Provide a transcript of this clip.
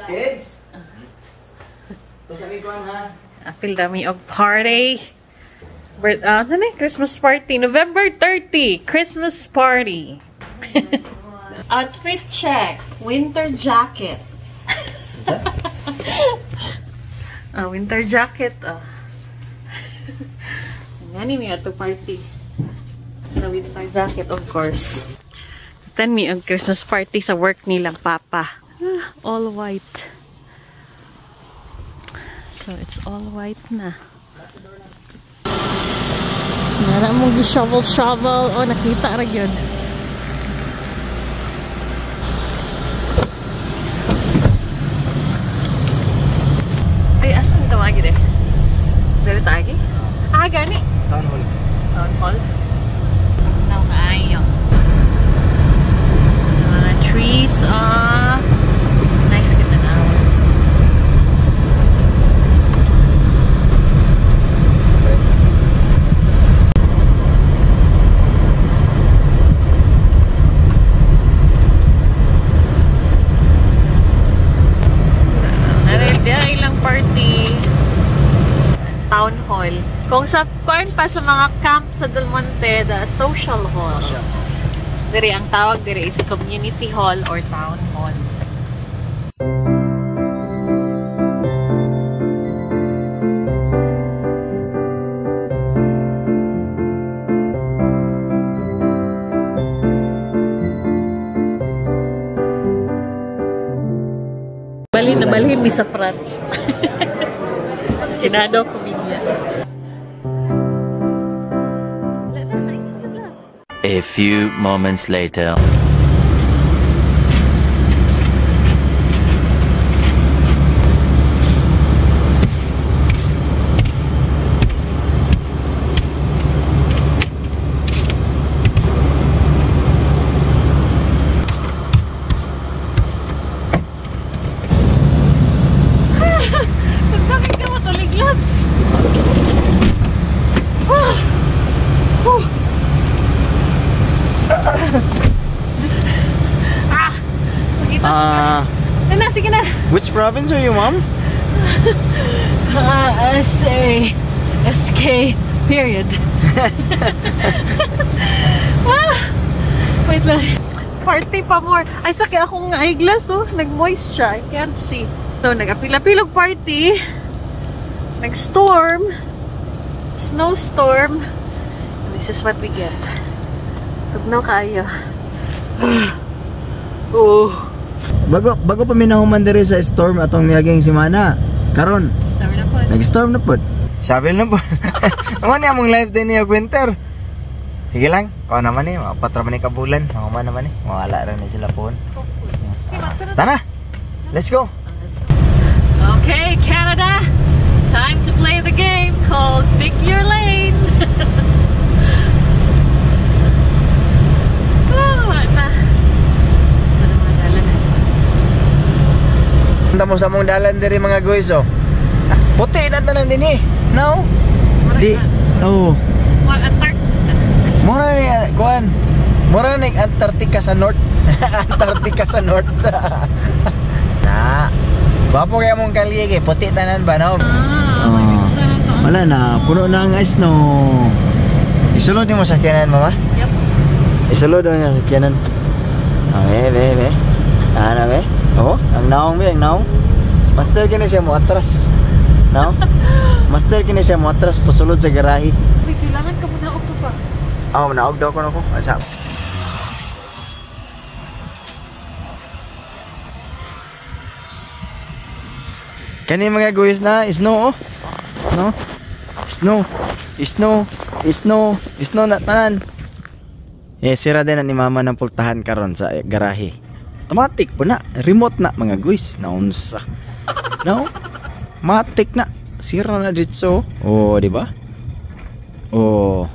Kids? Ito sa likod ha. Apil dami og party. Christmas party. November 30. Christmas party. Outfit check. Winter jacket. Winter jacket. Ngani mi ato party. Sa winter jacket, of course. Then mi ang Christmas party sa work nilang papa. All white. So it's all white na. Nara mong gi-shovel. Oh, nakita ra gyud. Ay, asan ito lagi de? Dari tagi? Gani. Town hall. Town hall? Now, ayaw. Mga trees, nice kita na. Town hall. Kung sa kuan pa sa mga camp sa Del Monte, the social hall. Diri ang tawag diri is community hall or town hall. Balhin mi sa front. Chinado ko binya. A few moments later. Sige na. Which province are you, Mom? SK period. Wait lang. Party pa more. Ay, sakit akong eyeglass, oh. Nag-moist siya. I can't see. So, nag-apilapilog party. Nag-storm. Snowstorm. This is what we get. Tugnaw kayo. Oh. Bago pa minahuman diri sa storm atong miyaging simana. Karon. Storm na po. Nag-storm na po. Sabi na po. Naman niya mong live din niya winter. Sige lang. Kung naman eh. Patraman ni kabulan. Mga naman eh. Mawala rin sila po. Tara. Let's go. Okay, Canada. Time to play the game called Pick Your Lane. Mo sa mong dalan diri mga guys, oh. Puti na tanan din eh. No? Di. Oh. What Antarctica? Mura ni kuan. Mura ni Antarctica sa north. Antarctica sa north. Na. Bapo kaya mong kalige, puti tanan ba, no? Wala na, puno na ang ice, no. Isulod mo sa sakyanan, mama? Yep. Isulod mo sa sakyanan. Be. Ana be. Oh, ang naong be, ang naong. Master kini siya mo atras. No? Master kini siya mo atras pasulod sa garahe. Uy, kailangan ka muna upo pa. Naog daw ko na ko. Asa? Kani mga guys na snow, oh. No? Snow na tanan. Sira din ni mama ng pultahan karon sa garahe. Automatic po na, remote na mga guys. Naunsa. No? Matik na. Sira na dito. Oh, di ba? Oh.